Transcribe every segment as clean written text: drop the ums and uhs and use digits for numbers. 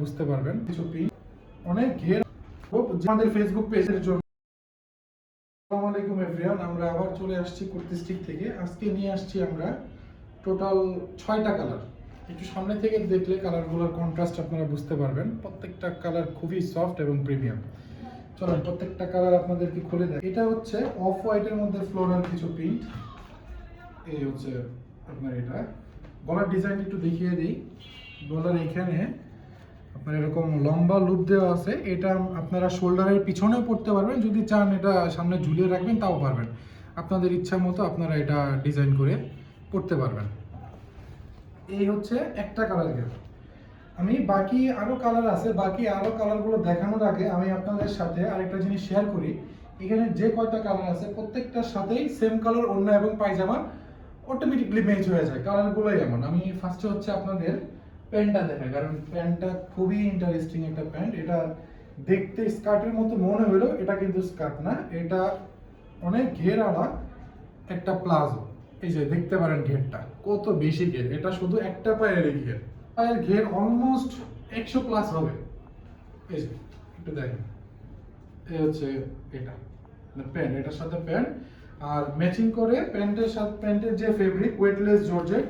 বুঝতে পারবেন কিছু প্রিন্ট অনেক ঘের আমাদের ফেসবুক পেজের জন্য। আসসালামু আলাইকুম এভরিওয়ান, আমরা আবার চলে আসছি কুর্তি স্টিক থেকে। আজকে নিয়ে আসছি আমরা টোটাল 6টা কালার। একটু সামনে থেকে দেখলে কালারগুলোর কন্ট্রাস্ট আপনারা বুঝতে পারবেন। প্রত্যেকটা কালার খুবই সফট এবং প্রিমিয়াম। চলুন প্রত্যেকটা কালার আপনাদেরকে খুলে দেয়। এটা হচ্ছে অফ হোয়াইটের মধ্যে ফ্লোরাল কিছু প্রিন্ট। এই হচ্ছে আপনার এটা গলার ডিজাইন একটু দেখিয়ে দিই। গলার এখানে আপনার এরকম লম্বা লুপ দেওয়া আছে। এটা আপনারা শোল্ডারের পিছনেও পড়তে পারবেন, যদি চান এটা সামনে ঝুলিয়ে রাখবেন তাও পারবেন। আপনাদের ইচ্ছা মতো আপনারা এটা ডিজাইন করে পড়তে পারবেন। এই হচ্ছে একটা কালার গেল। আমি বাকি আরও কালার আছে, বাকি আরও কালারগুলো দেখানোর আগে আমি আপনাদের সাথে আরেকটা জিনিস শেয়ার করি। এখানে যে কয়টা কালার আছে প্রত্যেকটার সাথেই সেম কালার ওড়না এবং পায়জামা অটোমেটিকলি ম্যাচ হয়ে যায়। কালারগুলোই এমন। আমি ফার্স্টে হচ্ছে আপনাদের প্যান্টটা দেখাই, কারণ প্যান্টটা খুবই ইন্টারেস্টিং একটা প্যান্ট। এটা দেখতে স্কার্টের মতো মনে হলো, এটা কিন্তু স্কার্ট না, এটা অনেক ঘেরওয়ালা একটা প্লাজো। এই যে দেখতে পারেন ঘেরটা কত বেশি ঘের। এটা শুধু একটা পায়ের ঘের, পায়ের ঘের অলমোস্ট 100 প্লাস হবে। এই যে একটু দেখেন, এই হচ্ছে এটা প্যান্ট, এটার সাথে প্যান্ট আর ম্যাচিং করে প্যান্টের সাথে প্যান্টের যে ফেব্রিক ওয়েটলেস জর্জেট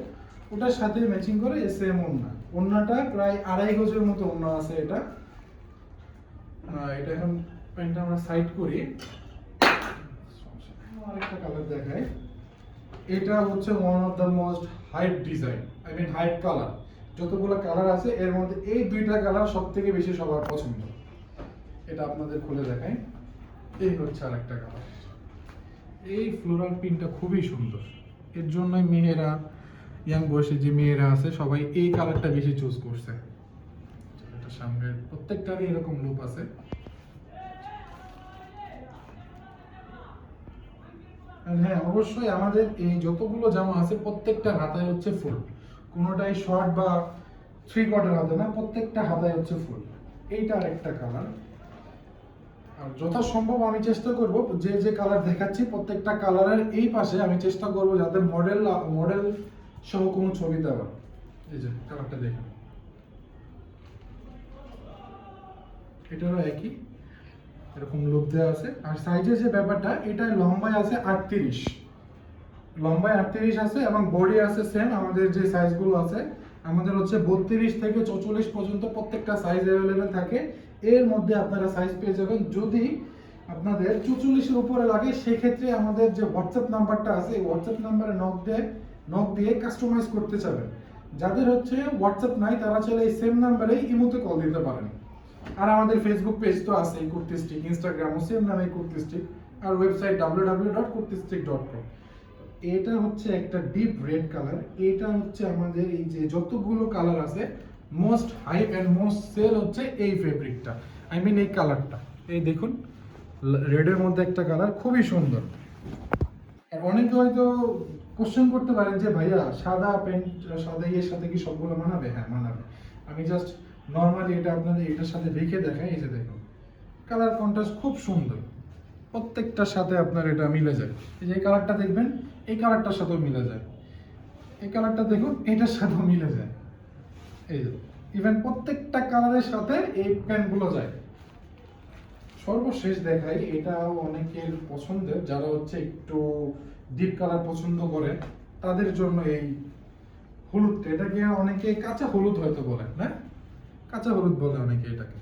ওটার সাথে ম্যাচিং করে সেম ওড়না। ওড়নাটা প্রায় 2.5 গজের মতো ওড়না আছে এটা। এটা এখন প্যান্টটা আমরা সাইড করি, আরেকটা কালার দেখাই। এটা হচ্ছে one of the most hype design, I mean hype colour. যতগুলো কালার আছে এর মধ্যে এই দুইটা কালার সব থেকে বেশি সবার পছন্দ। এটা আপনাদের খুলে দেখাই। এই হচ্ছে আরেকটা কালার। এই ফ্লোরাল প্রিন্টটা খুবই সুন্দর, এর জন্যই মেয়েরা, ইয়াং বয়সে যে মেয়েরা আছে সবাই এই কালারটা বেশি চুজ করছে। এটা সামনের প্রত্যেকটারই এরকম লুপ আছে। হ্যাঁ, অবশ্যই আমাদের এই যতগুলো জামা আছে প্রত্যেকটা হাতায় হচ্ছে ফুল, কোনোটাই শর্ট বা 3/4 হাতে না, প্রত্যেকটা হাতায় হচ্ছে ফুল। এইটা আরেকটা কালার। আর যথাসম্ভব আমি চেষ্টা করব যে যে কালার দেখাচ্ছি প্রত্যেকটা কালারের এই পাশে আমি চেষ্টা করব যাতে মডেল সহ কোনো ছবি দেওয়া। এই যে কালারটা দেখুন, এটারও একই এরকম লুক দেওয়া আছে। আর সাইজের যে ব্যাপারটা, এটা লম্বায় আছে 38, লম্বায় 38 আছে এবং বডি আছে সেম। আমাদের যে সাইজগুলো আছে আমাদের হচ্ছে 32 থেকে 44 পর্যন্ত প্রত্যেকটা সাইজ অ্যাভেলেবেল থাকে। এর মধ্যে আপনারা সাইজ পেয়ে যাবেন। যদি আপনাদের 44-এর উপরে লাগে সেক্ষেত্রে আমাদের যে হোয়াটসঅ্যাপ নাম্বারটা আছে এই হোয়াটসঅ্যাপ নাম্বারে নক দিয়ে কাস্টমাইজ করতে চাবেন। যাদের হচ্ছে হোয়াটসঅ্যাপ নাই তারা চাইলে এই সেম নাম্বারেই ইমোতে কল দিতে পারেন। আর আমাদের ফেসবুক পেজ তো আছে কুর্তি স্টিক, ইনস্টাগ্রামও সেম নামে কুর্তি স্টিক, আর ওয়েবসাইট www.kurtistick.com। এটা হচ্ছে একটা ডিপ রেড কালার। এটা হচ্ছে আমাদের এই যে যতগুলো কালার আছে most hype and most sale হচ্ছে এই ফেব্রিকটা, আই মিন এই কালারটা। এই দেখুন রেডের মধ্যে একটা কালার খুবই সুন্দর। আর অনেকে হয়তো কোশ্চেন করতে পারেন যে ভাইয়া সাদা প্যান্ট সাদা এর সাথে কি সবগুলো মানাবে? হ্যাঁ মানাবে। আমি জাস্ট নর্মালি এটা আপনাদের এটার সাথে রেখে দেখাই। এই যে দেখুন কালার কন্ট্রাস্ট খুব সুন্দর, প্রত্যেকটার সাথে আপনার এটা মিলে যায়। এই যে কালারটা দেখবেন এই কালারটার সাথেও মিলে যায়, এই কালারটা দেখুন এটার সাথেও মিলে যায়। এই যে ইভেন প্রত্যেকটা কালারের সাথে এই প্যান্টগুলো যায়। সর্বশেষ দেখাই, এটাও অনেকের পছন্দের, যারা হচ্ছে একটু ডিপ কালার পছন্দ করে তাদের জন্য এই হলুদটা। এটাকে অনেকে কাঁচা হলুদ হয়তো বলে, না কাঁচা হলুদ বলে অনেকে এটাকে।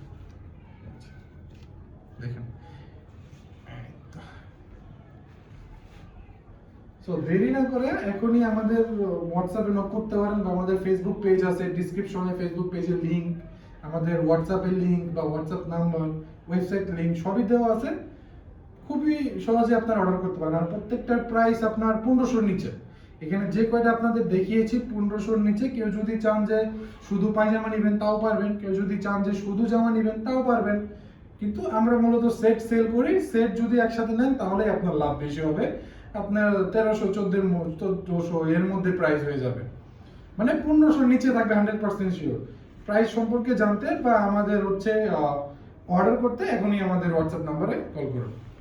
দেখেন সো দেরি না করে এখনই আমাদের হোয়াটসঅ্যাপে নক করতে পারেন, বা আমাদের ফেসবুক পেজ আছে ডিসক্রিপশনে, ফেসবুক পেজের লিংক, আমাদের হোয়াটসঅ্যাপের লিংক বা হোয়াটসঅ্যাপ নাম্বার, ওয়েবসাইট লিংক সবই দেওয়া আছে। খুবই সহজে আপনারা অর্ডার করতে পারেন। আর প্রত্যেকটার প্রাইস আপনার 1500-র নিচে। এখানে যে কয়টা আপনাদের দেখিয়েছি 1500-র নিচে। কেউ যদি চান যে শুধু পায়জামা নেবেন তাও পারবেন, কেউ যদি চান যে শুধু জামা নেবেন তাও পারবেন। কিন্তু আমরা মূলত সেট সেল করি। সেট যদি একসাথে নেন তাহলে আপনার লাভ বেশি হবে। আপনার 1300-1400 এর মধ্যে প্রাইস হয়ে যাবে, মানে 1500-র নিচে থাকবে 100% শিওর। প্রাইস সম্পর্কে জানতে বা আমাদের হচ্ছে অর্ডার করতে এখনই আমাদের হোয়াটসঅ্যাপ নাম্বারে কল করুন।